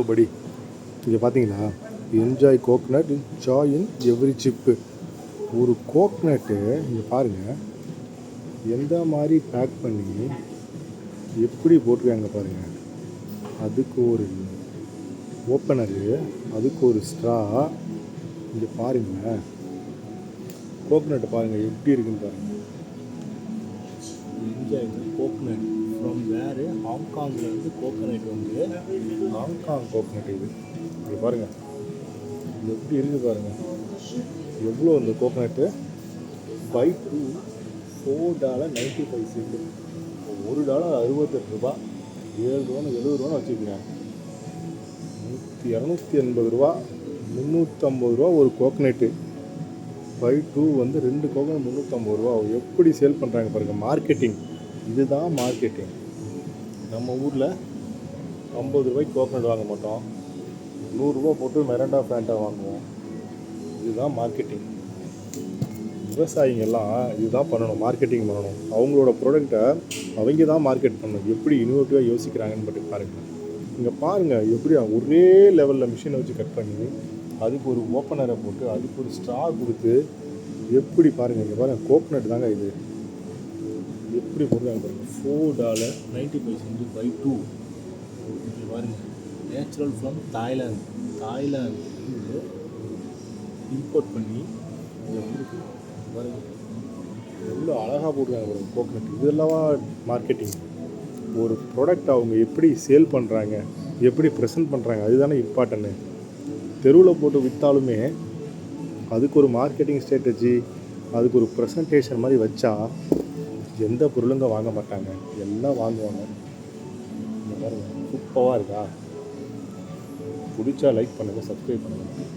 படி இங்கே பார்த்தீங்களா, enjoy coconut joy in every sip. ஒரு கோக்னட்டு இங்கே பாருங்கள், எந்த மாதிரி பேக் பண்ணி எப்படி போட்டிருக்காங்க பாருங்கள். அதுக்கு ஒரு ஓப்பனரு, அதுக்கு ஒரு ஸ்ட்ரா. இங்கே பாருங்கள், கோக்னட்டு பாருங்கள் எப்படி இருக்குன்னு பாருங்கள். என்ஜாய் கோக்னட் ஃப்ரம் வேறு ஹாங்காங்லேருந்து கோகனட் வந்து ஹாங்காங் கோகனட். இது பாருங்கள், இது எப்படி இருக்குது பாருங்கள். எவ்வளோ இந்த கோகனட்டு பை டூ $4.95. $1 $68, $7 வச்சுக்கிறேன். 280 350 ஒரு கோகனட்டு. பை டூ வந்து 2 கோகனட் $350. எப்படி சேல் பண்ணுறாங்க பாருங்கள். மார்க்கெட்டிங், இதுதான் மார்க்கெட்டிங். நம்ம ஊரில் $50 கோகனட் வாங்க மாட்டோம், $100 போட்டு மெரண்டா ஃபேண்டா வாங்குவோம். இதுதான் மார்க்கெட்டிங். விவசாயிங்கெல்லாம் இதுதான் பண்ணணும், மார்க்கெட்டிங் பண்ணணும். அவங்களோட ப்ராடக்டை அவங்க தான் மார்க்கெட் பண்ணணும். எப்படி இனோவேட்டிவாக யோசிக்கிறாங்கன்னு மட்டும் பாருங்கள். இங்கே பாருங்கள், எப்படி ஒரே லெவலில் மிஷினை வச்சு கட் பண்ணி அதுக்கு ஒரு ஓப்பனரை போட்டு அதுக்கு ஒரு ஸ்ட்ரா கொடுத்து எப்படி பாருங்கள். இங்கே பாருங்கள், கோகனட் தாங்க இது. எப்படி போடுறாங்க பாருங்கள். $4.95 பை டூ. இங்கே பாருங்கள், நேச்சுரல் ஃப்ரம் தாய்லாந்து வந்து இம்போர்ட் பண்ணி இங்கே வந்துருக்கு பாருங்கள். எவ்வளோ அழகாக போடுறாங்க பாருங்கள் கோகனட். இதெல்லாம் மார்க்கெட்டிங். ஒரு ப்ராடக்ட் அவங்க எப்படி சேல் பண்ணுறாங்க, எப்படி ப்ரெசென்ட் பண்ணுறாங்க, அதுதானே இம்பார்ட்டன்ட்டு. தெருவில் போட்டு விற்றாலுமே அதுக்கு ஒரு மார்க்கெட்டிங் ஸ்ட்ராட்டஜி, அதுக்கு ஒரு ப்ரெசன்டேஷன் மாதிரி வச்சா எந்த பொருளுங்க வாங்க மாட்டாங்க, எல்லாம் வாங்குவாங்க. இந்த மாதிரி சூப்பராக இருக்கா? பிடிச்சா லைக் பண்ணுங்கள், சப்ஸ்கிரைப் பண்ணுங்கள்.